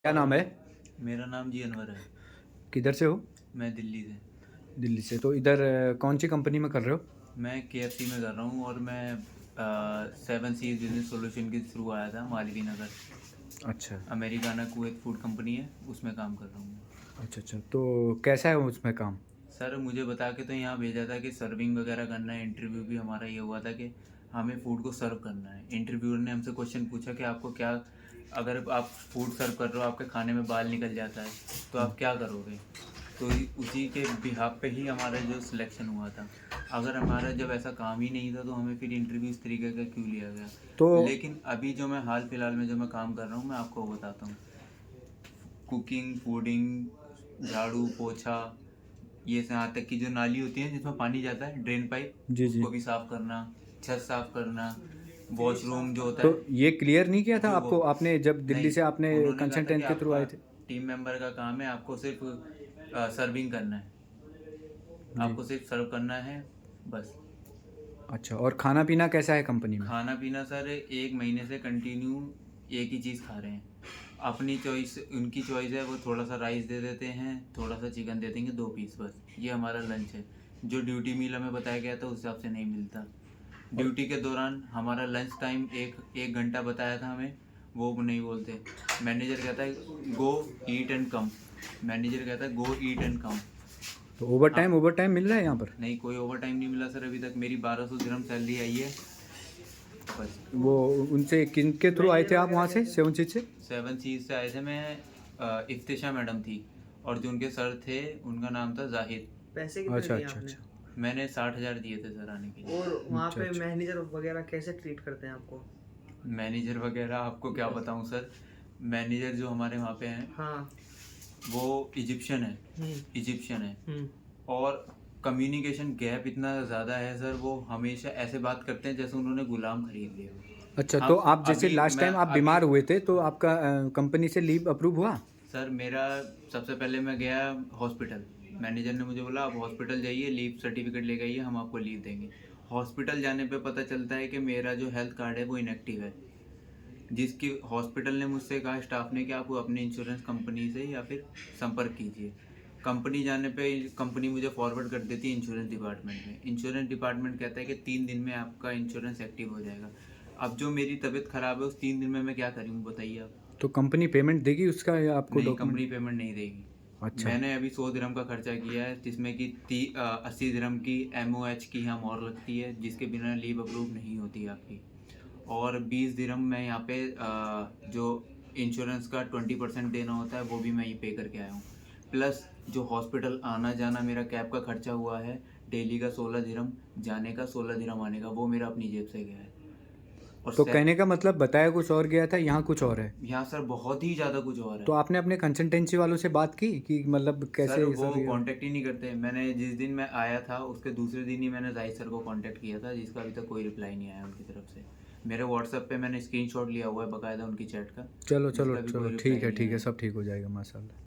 क्या नाम है? मेरा नाम जी अनवर है। किधर से हो? मैं दिल्ली से। दिल्ली से। तो इधर कौन सी कंपनी में कर रहे हो? मैं केएफसी में कर रहा हूँ और मैं सेवन सीज बिजनेस सॉल्यूशन के थ्रू आया था मालवीय नगर। अच्छा। अमेरिकाना कुवैत फूड कंपनी है, उसमें काम कर रहा हूँ मैं। अच्छा अच्छा, तो कैसा है उसमें काम? सर मुझे बता के तो यहाँ भेजा था कि सर्विंग वगैरह करना है। इंटरव्यू भी हमारा ये हुआ था कि हमें फूड को सर्व करना है। इंटरव्यूअर ने हमसे क्वेश्चन पूछा कि आपको क्या, अगर आप फूड सर्व कर रहे हो, आपके खाने में बाल निकल जाता है तो हम्म। आप क्या करोगे। तो उसी के बिहाफ पे ही हमारा जो सिलेक्शन हुआ था। अगर हमारा जब ऐसा काम ही नहीं था तो हमें फिर इंटरव्यू इस तरीके का क्यों लिया गया। तो लेकिन अभी जो मैं हाल फिलहाल में जो मैं काम कर रहा हूँ, मैं आपको बताता हूँ। कुकिंग, फूडिंग, झाड़ू पोछा, ये से यहाँ तक कि जो नाली होती है जिसमें पानी जाता है, ड्रेन पाइप, जी जी। उसको भी साफ़ करना, छत साफ़ करना, वॉशरूम जो होता तो है ये क्लियर नहीं किया था जो वो, आपको, आपने जब दिल्ली नहीं, से आपने उन्होंने कहा था कि कंसल्टेंट के थ्रू आपका आए थे? टीम मेंबर का काम है, आपको सिर्फ सर्विंग करना है, जी। आपको सिर्फ सर्व करना है बस। अच्छा, और खाना पीना कैसा है कंपनी में? खाना पीना सर 1 महीने से कंटिन्यू एक ही चीज़ खा रहे हैं। अपनी चॉइस, उनकी चॉइस है, वो थोड़ा सा राइस दे देते हैं, थोड़ा सा चिकन दे देंगे, 2 पीस बस। ये हमारा लंच है। जो ड्यूटी मील हमें बताया गया था उस हिसाब से नहीं मिलता। और ड्यूटी के दौरान हमारा लंच टाइम एक एक घंटा बताया था हमें, वो नहीं बोलते। मैनेजर कहता है गो ईट एंड कम। मैनेजर कहता है गो ईट एंड कम। तो हाँ, ओवर टाइम मिल रहा है यहाँ पर? नहीं, कोई ओवर टाइम नहीं मिला सर अभी तक। मेरी 1200 दिरहम सैलरी आई है बस। वो उनसे किन के थ्रू आए थे आप वहाँ से, सेवन चीज से? सेवन सीज से आए थे मैं। इफ्तिशा मैडम थी और जो उनके सर थे उनका नाम था जाहिद। पैसे कितने अच्छा दिए अच्छा आपने? अच्छा। मैंने 60,000 दिए थे सर आने के लिए। और वहाँ अच्छा पे अच्छा। मैनेजर वगैरह कैसे ट्रीट करते हैं आपको? मैनेजर वगैरह आपको क्या बताऊं सर। मैनेजर जो हमारे वहाँ पे हैं हाँ। वो इजिप्शियन है। हम्म। इजिप्शियन है। हम्म। और कम्युनिकेशन गैप इतना ज़्यादा है सर, वो हमेशा ऐसे बात करते हैं जैसे उन्होंने गुलाम खरीद लिया अच्छा, हो। तो हम आप जैसे अभी लास्ट मैं टाइम आप अभी बीमार हुए थे तो हाँ आपका कंपनी से लीव अप्रूव हुआ? सर, मेरा सबसे पहले मैं गया हॉस्पिटल। मैनेजर ने मुझे बोला आप हॉस्पिटल जाइए, लीव सर्टिफिकेट लेके आइए, हम आपको लीव देंगे। हॉस्पिटल जाने पे पता चलता है कि मेरा जो हेल्थ कार्ड है वो इनएक्टिव है। जिसकी हॉस्पिटल ने मुझसे कहा, स्टाफ ने, कि आप अपनी इंश्योरेंस कंपनी से या फिर संपर्क कीजिए। कंपनी जाने पे कंपनी मुझे फॉरवर्ड कर देती है इंश्योरेंस डिपार्टमेंट में। इंश्योरेंस डिपार्टमेंट कहता है कि 3 दिन में आपका इंश्योरेंस एक्टिव हो जाएगा। अब जो मेरी तबीयत ख़राब है, उस 3 दिन में मैं क्या करूँ बताइए आप। तो कंपनी पेमेंट देगी उसका या आपको नहीं, डॉक्यूमेंट? कंपनी पेमेंट नहीं देगी। अच्छा। मैंने अभी 100 दिरहम का खर्चा किया है, जिसमें कि 80 दिरहम की MOH की यहाँ और लगती है, जिसके बिना लीव अप्रूव नहीं होती है आपकी। और 20 दिरहम मैं यहाँ पे जो इंश्योरेंस का 20% देना होता है वो भी मैं ये पे करके आया हूँ। प्लस जो हॉस्पिटल आना जाना मेरा कैब का खर्चा हुआ है, डेली का 16 दिरहम, जाने का 16 दिरहम, आने का, वो मेरा अपनी जेब से गया है। और तो कहने का मतलब बताया कुछ और गया था, यहाँ कुछ और है? यहाँ सर बहुत ही ज़्यादा कुछ और है। तो आपने अपने कंसल्टेंसी वालों से बात की कि मतलब सर कैसे वो सर ये? कांटेक्ट ही नहीं करते। मैंने जिस दिन मैं आया था उसके दूसरे दिन ही मैंने जाहिद सर को कांटेक्ट किया था, जिसका अभी तक कोई रिप्लाई नहीं आया उनकी तरफ से। मेरे व्हाट्सएप पे मैंने स्क्रीनशॉट लिया हुआ है बाकायदा उनकी चैट का, चलो चलो जिसका भी चलो, कोई रिप्लाई नहीं ठीक आया है, है। सब ठीक हो जाएगा माशाल्लाह।